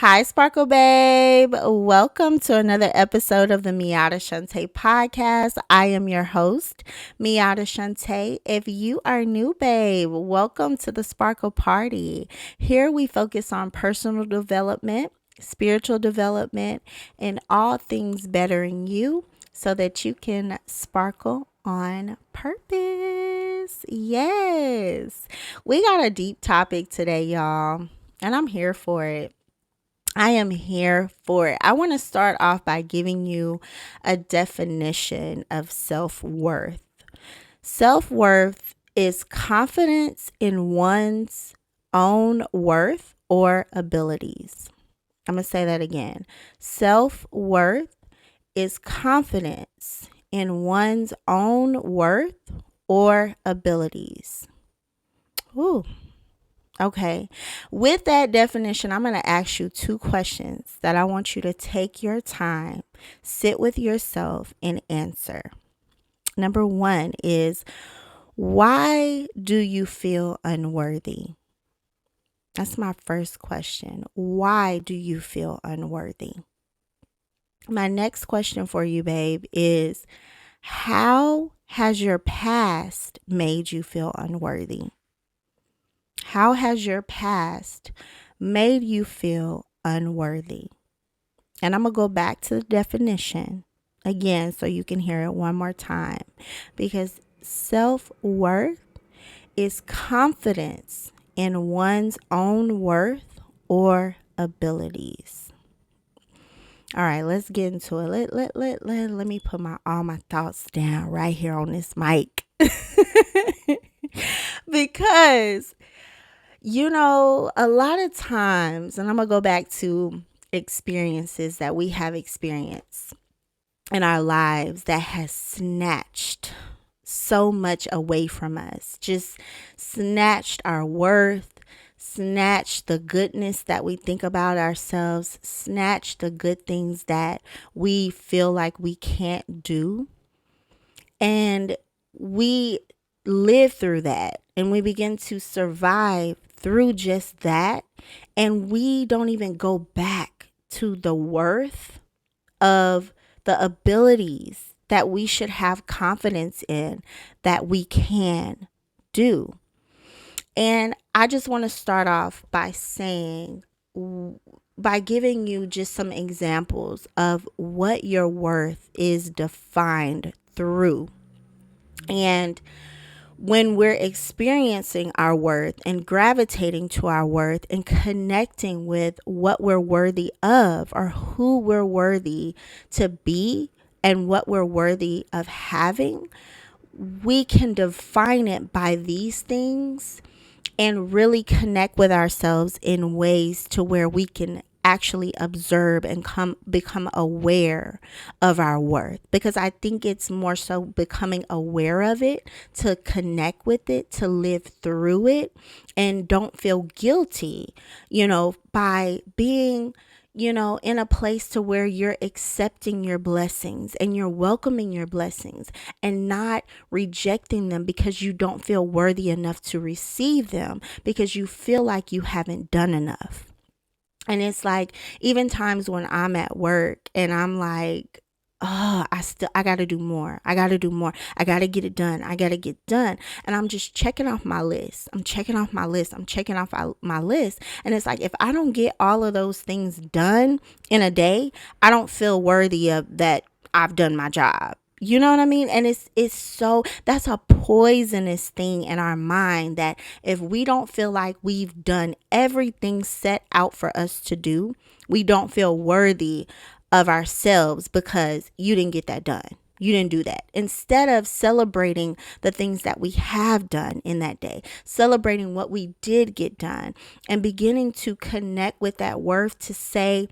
Hi, Sparkle Babe. Welcome to another episode of the Miata Shante podcast. I am your host, Miata Shante. If you are new, babe, welcome to the Sparkle Party. Here we focus on personal development, spiritual development, and all things bettering you so that you can sparkle on purpose. Yes, we got a deep topic today, y'all, and I'm here for it. I am here for it. I want to start off by giving you a definition of self worth. Self worth is confidence in one's own worth or abilities. I'm going to say that again. Self worth is confidence in one's own worth or abilities. Ooh, okay. With that definition, I'm going to ask you two questions that I want you to take your time, sit with yourself, and answer. Number one is, why do you feel unworthy? That's my first question. Why do you feel unworthy? My next question for you, babe, is how has your past made you feel unworthy? How has your past made you feel unworthy? And I'm going to go back to the definition again so you can hear it one more time. Because self-worth is confidence in one's own worth or abilities. All right, let's get into it. Let me put all my thoughts down right here on this mic. Because a lot of times, and I'm going to go back to experiences that we have experienced in our lives that has snatched so much away from us, just snatched our worth, snatched the goodness that we think about ourselves, snatched the good things that we feel like we can't do. And we live through that and we begin to survive through just that. And we don't even go back to the worth of the abilities that we should have confidence in that we can do. And I just want to start off by giving you just some examples of what your worth is defined through. And when we're experiencing our worth and gravitating to our worth and connecting with what we're worthy of or who we're worthy to be and what we're worthy of having, we can define it by these things and really connect with ourselves in ways to where we can actually observe and become aware of our worth. Because I think it's more so becoming aware of it, to connect with it, to live through it, and don't feel guilty, by being in a place to where you're accepting your blessings and you're welcoming your blessings and not rejecting them because you don't feel worthy enough to receive them because you feel like you haven't done enough. And it's like, even times when I'm at work and I'm like, oh, I got to do more. I got to do more. I got to get it done. I got to get done. And I'm just checking off my list. I'm checking off my list. My list. And it's like, if I don't get all of those things done in a day, I don't feel worthy of that I've done my job. You know what I mean? And it's so, that's a poisonous thing in our mind, that if we don't feel like we've done everything set out for us to do, we don't feel worthy of ourselves because you didn't get that done. You didn't do that. Instead of celebrating the things that we have done in that day, celebrating what we did get done, and beginning to connect with that worth to say,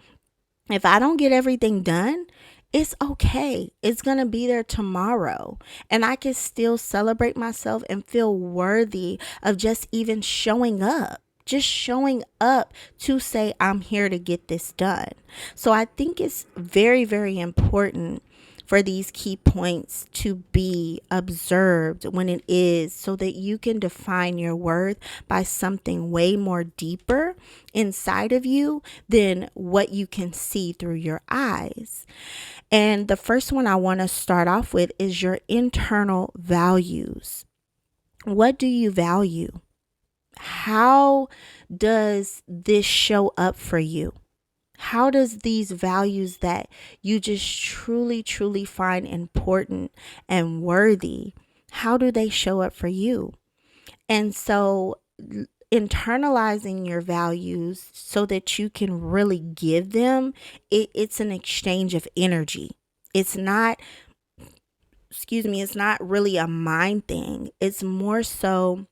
if I don't get everything done, it's okay. It's going to be there tomorrow. And I can still celebrate myself and feel worthy of just even showing up. Just showing up to say, I'm here to get this done. So I think it's very, very important for these key points to be observed when it is, so that you can define your worth by something way more deeper inside of you than what you can see through your eyes. And the first one I want to start off with is your internal values. What do you value? How does this show up for you? How does these values that you just truly, truly find important and worthy, how do they show up for you? And so internalizing your values so that you can really give them, it's an exchange of energy. It's not, it's not really a mind thing. It's more so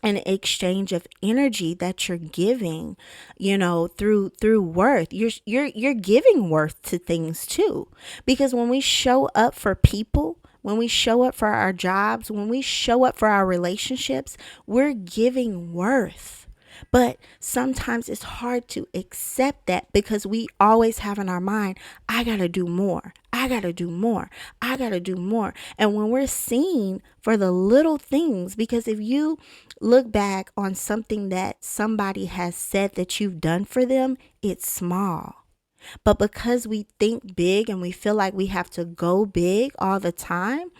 an exchange of energy that you're giving, through worth. You're giving worth to things too, because when we show up for people, when we show up for our jobs, when we show up for our relationships, we're giving worth. But sometimes it's hard to accept that because we always have in our mind, I got to do more. I got to do more. I got to do more. And when we're seen for the little things, because if you look back on something that somebody has said that you've done for them, it's small. But because we think big and we feel like we have to go big all the time,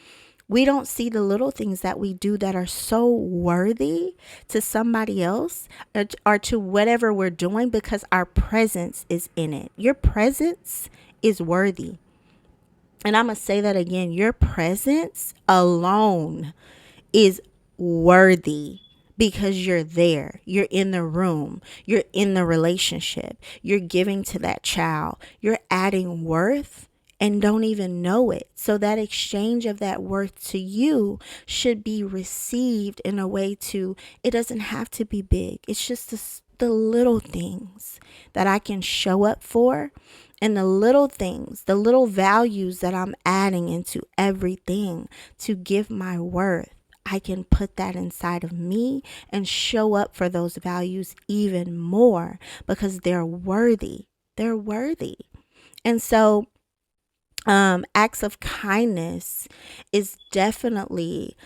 we don't see the little things that we do that are so worthy to somebody else, or to whatever we're doing, because our presence is in it. Your presence is worthy. And I'm going to say that again. Your presence alone is worthy, because you're there. You're in the room. You're in the relationship. You're giving to that child. You're adding worth and don't even know it. So that exchange of that worth to you should be received in a way it doesn't have to be big. It's just the little things that I can show up for, and the little things, the little values that I'm adding into everything to give my worth. I can put that inside of me and show up for those values even more, because they're worthy. They're worthy. And so acts of kindness is definitely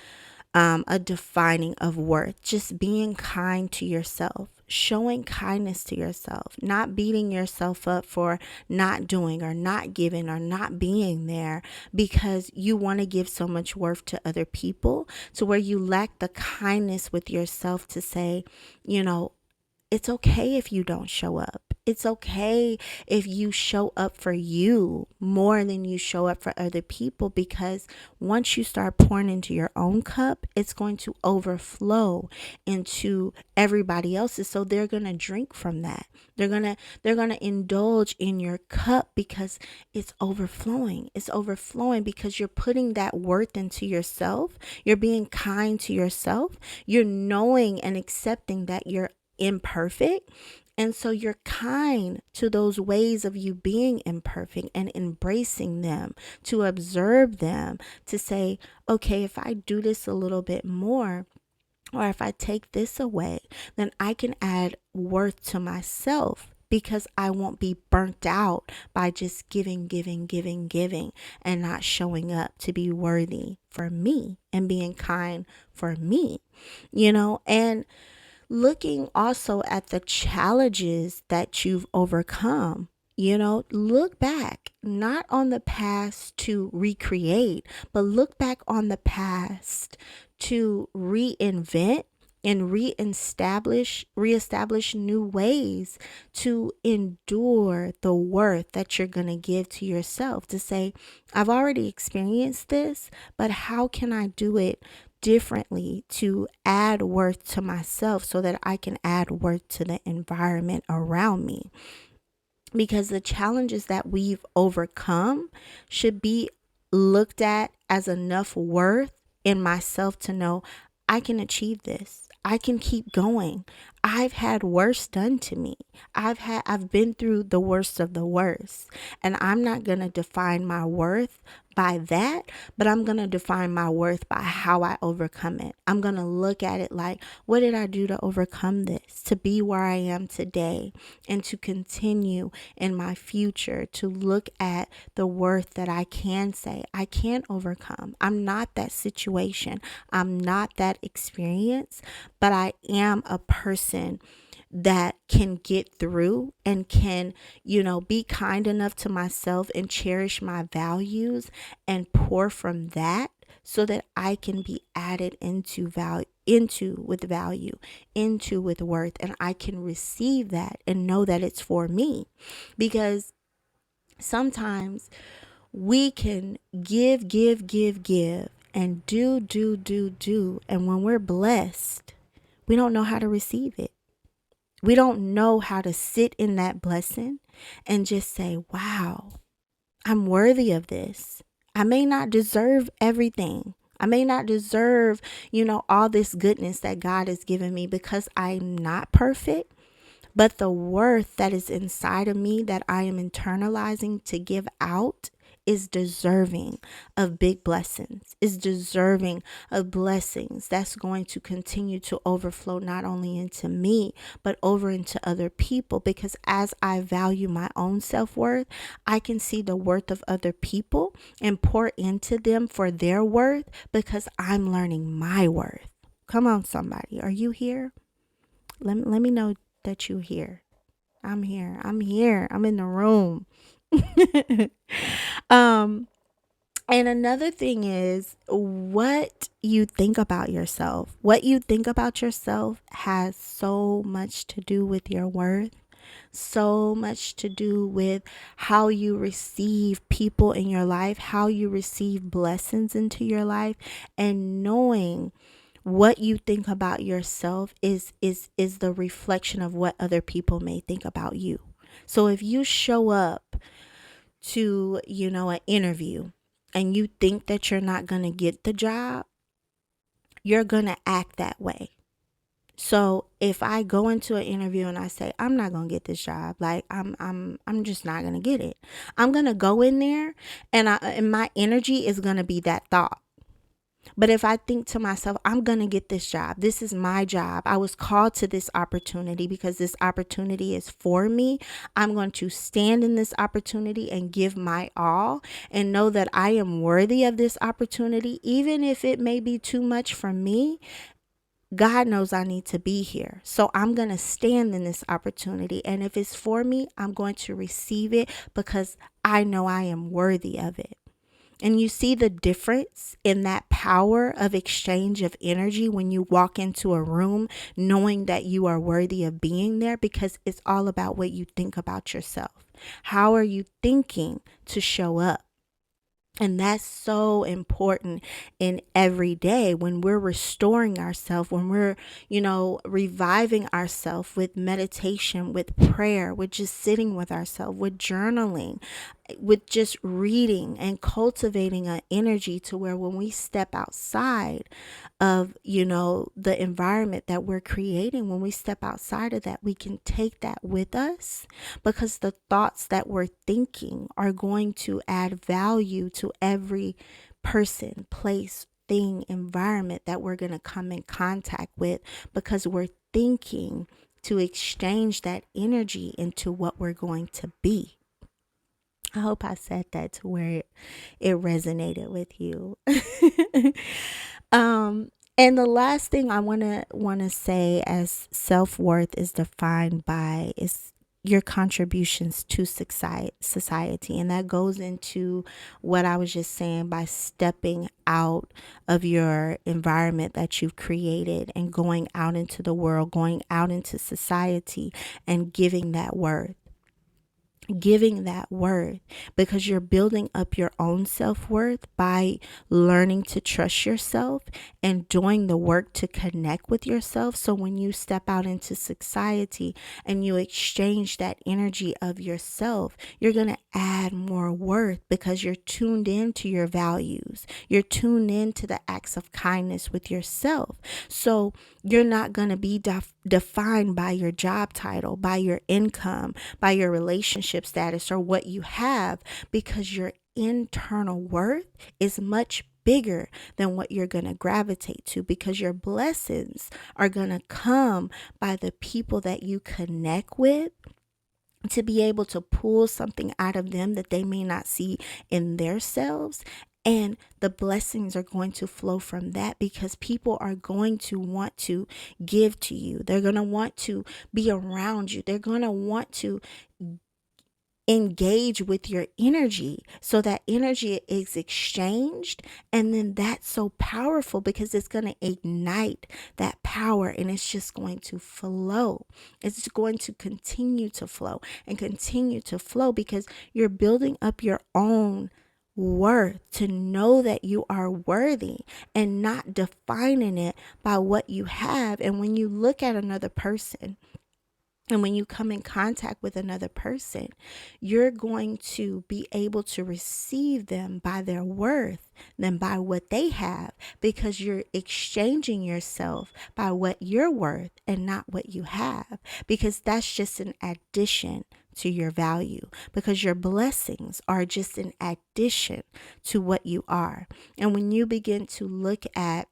a defining of worth. Just being kind to yourself, showing kindness to yourself, not beating yourself up for not doing or not giving or not being there because you want to give so much worth to other people, to where you lack the kindness with yourself to say, it's okay if you don't show up. It's okay if you show up for you more than you show up for other people, because once you start pouring into your own cup, it's going to overflow into everybody else's. So they're going to drink from that. They're going to indulge in your cup because it's overflowing. It's overflowing because you're putting that worth into yourself. You're being kind to yourself. You're knowing and accepting that you're imperfect. And so you're kind to those ways of you being imperfect and embracing them, to observe them, to say, okay, if I do this a little bit more, or if I take this away, then I can add worth to myself, because I won't be burnt out by just giving, and not showing up to be worthy for me and being kind for me, and looking also at the challenges that you've overcome. Look back, not on the past to recreate, but look back on the past to reinvent and reestablish new ways to endure the worth that you're going to give to yourself, to say, I've already experienced this, but how can I do it differently to add worth to myself so that I can add worth to the environment around me? Because the challenges that we've overcome should be looked at as enough worth in myself to know I can achieve this. I can keep going. I've had worse done to me. I've been through the worst of the worst, and I'm not going to define my worth by that, but I'm going to define my worth by how I overcome it. I'm going to look at it like, what did I do to overcome this, to be where I am today, and to continue in my future, to look at the worth that I can say I can overcome. I'm not that situation. I'm not that experience, but I am a person that can get through and can, be kind enough to myself and cherish my values and pour from that so that I can be added into value, into with worth, and I can receive that and know that it's for me. Because sometimes we can give and do, and when we're blessed, we don't know how to receive it. We don't know how to sit in that blessing and just say, wow, I'm worthy of this. I may not deserve everything. I may not deserve, all this goodness that God has given me because I'm not perfect. But the worth that is inside of me that I am internalizing to give out is deserving of big blessings, is deserving of blessings that's going to continue to overflow not only into me, but over into other people. Because as I value my own self-worth, I can see the worth of other people and pour into them for their worth because I'm learning my worth. Come on, somebody. Are you here? Let me know that you here. I'm here. I'm here. I'm in the room. um and another thing is what you think about yourself. What you think about yourself has so much to do with your worth, so much to do with how you receive people in your life, how you receive blessings into your life, and knowing what you think about yourself is the reflection of what other people may think about you. So if you show up to, an interview and you think that you're not going to get the job, you're going to act that way. So if I go into an interview and I say I'm not going to get this job, like I'm just not going to get it. I'm going to go in there and my energy is going to be that thought. But if I think to myself, I'm going to get this job. This is my job. I was called to this opportunity because this opportunity is for me. I'm going to stand in this opportunity and give my all and know that I am worthy of this opportunity. Even if it may be too much for me, God knows I need to be here. So I'm going to stand in this opportunity. And if it's for me, I'm going to receive it because I know I am worthy of it. And you see the difference in that power of exchange of energy when you walk into a room knowing that you are worthy of being there, because it's all about what you think about yourself. How are you thinking to show up? And that's so important in every day when we're restoring ourselves, when we're, reviving ourselves with meditation, with prayer, with just sitting with ourselves, with journaling, with just reading and cultivating an energy to where when we step outside of, the environment that we're creating, when we step outside of that, we can take that with us because the thoughts that we're thinking are going to add value to every person, place, thing, environment that we're going to come in contact with because we're thinking to exchange that energy into what we're going to be. I hope I said that to where it resonated with you. um, and the last thing I wanna say as self-worth is defined by is your contributions to society. And that goes into what I was just saying by stepping out of your environment that you've created and going out into the world, going out into society and giving that worth because you're building up your own self-worth by learning to trust yourself and doing the work to connect with yourself. So when you step out into society and you exchange that energy of yourself, you're going to add more worth because you're tuned into your values. You're tuned into the acts of kindness with yourself. So you're not going to be defined by your job title, by your income, by your relationship status, or what you have, because you're internal worth is much bigger than what you're going to gravitate to, because your blessings are going to come by the people that you connect with, to be able to pull something out of them that they may not see in themselves. And the blessings are going to flow from that, because people are going to want to give to you. They're going to want to be around you. They're going to want to engage with your energy, so that energy is exchanged. And then that's so powerful, because it's going to ignite that power, and it's just going to flow. It's going to continue to flow and continue to flow, because you're building up your own worth, to know that you are worthy, and not defining it by what you have. And when you look at another person, and when you come in contact with another person, you're going to be able to receive them by their worth than by what they have, because you're exchanging yourself by what you're worth and not what you have, because that's just an addition to your value, because your blessings are just an addition to what you are. And when you begin to look at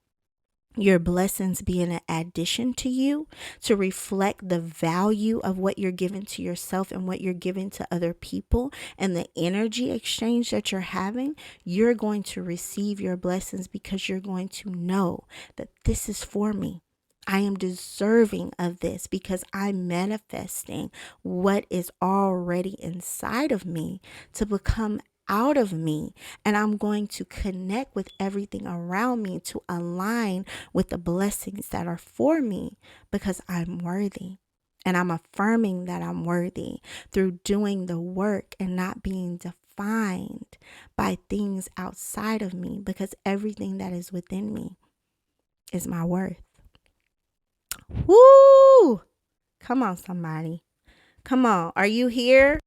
your blessings being an addition to you, to reflect the value of what you're giving to yourself and what you're giving to other people, and the energy exchange that you're having, you're going to receive your blessings, because you're going to know that this is for me. I am deserving of this, because I'm manifesting what is already inside of me to become out of me. And I'm going to connect with everything around me to align with the blessings that are for me, because I'm worthy. And I'm affirming that I'm worthy through doing the work and not being defined by things outside of me, because everything that is within me is my worth. Woo! Come on, somebody. Come on. Are you here?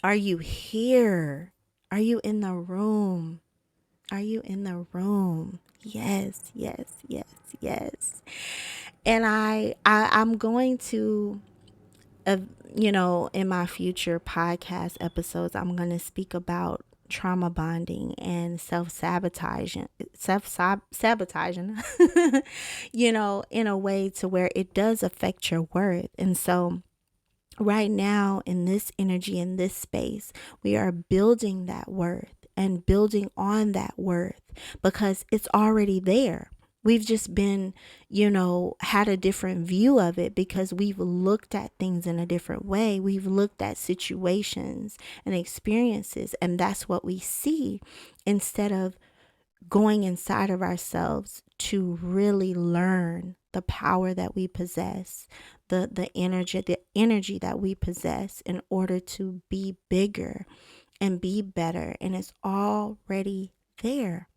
Are you here? Are you in the room? Are you in the room? Yes, yes, yes, yes. And I'm going to, in my future podcast episodes, I'm going to speak about trauma bonding and self-sabotaging, in a way to where it does affect your worth. And so right now, in this energy, in this space, we are building that worth and building on that worth, because it's already there. We've just been, had a different view of it, because we've looked at things in a different way. We've looked at situations and experiences, and that's what we see, instead of going inside of ourselves to really learn the power that we possess, the energy that we possess, in order to be bigger and be better. And it's already there.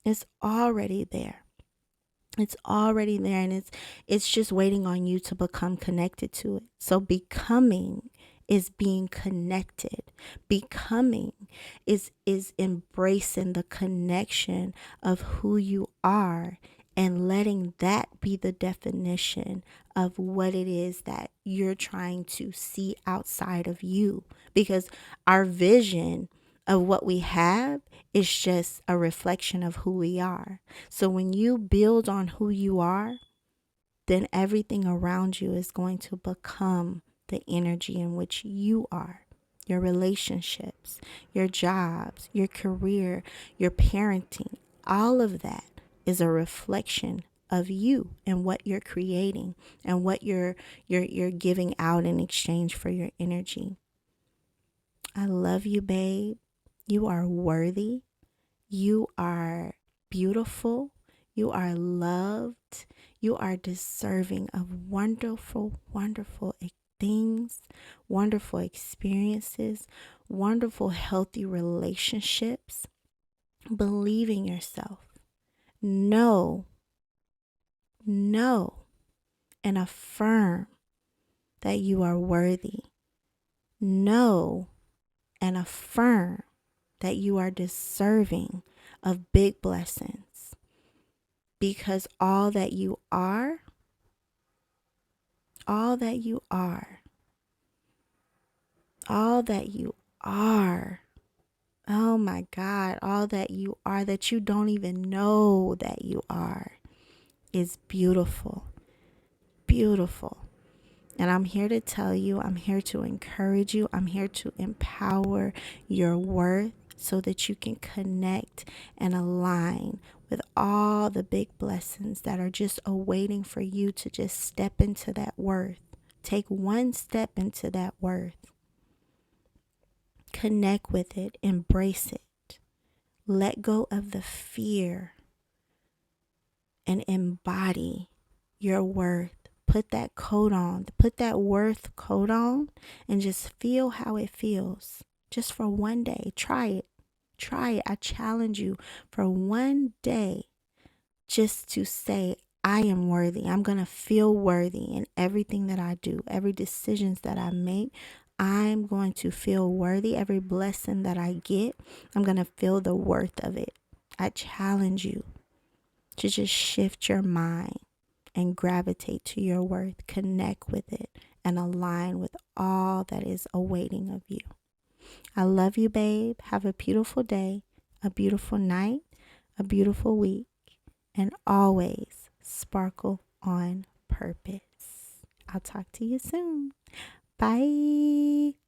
It's already there. It's already there, and it's just waiting on you to become connected to it. So becoming is being connected. Becoming is embracing the connection of who you are, and letting that be the definition of what it is that you're trying to see outside of you. Because our vision of what we have is just a reflection of who we are. So when you build on who you are, then everything around you is going to become the energy in which you are. Your relationships, your jobs, your career, your parenting, all of that is a reflection of you and what you're creating and what you're giving out in exchange for your energy. I love you, babe. You are worthy. You are beautiful. You are loved. You are deserving of wonderful, wonderful things, wonderful experiences, wonderful, healthy relationships. Believe in yourself. Know, and affirm that you are worthy. Know and affirm that you are deserving of big blessings, because all that you are, all that you are, all that you are Oh my God, all that you are that you don't even know that you are is beautiful, beautiful. And I'm here to tell you, I'm here to encourage you, I'm here to empower your worth so that you can connect and align with all the big blessings that are just awaiting for you to just step into that worth. Take one step into that worth. Connect with it, embrace it. Let go of the fear and embody your worth. Put that coat on, put that worth coat on, and just feel how it feels. Just for one day. Try it. Try it. I challenge you for one day just to say, I am worthy. I'm going to feel worthy in everything that I do, every decisions that I make. I'm going to feel worthy. Every blessing that I get, I'm going to feel the worth of it. I challenge you to just shift your mind and gravitate to your worth, connect with it, and align with all that is awaiting of you. I love you, babe. Have a beautiful day, a beautiful night, a beautiful week, and always sparkle on purpose. I'll talk to you soon. Bye.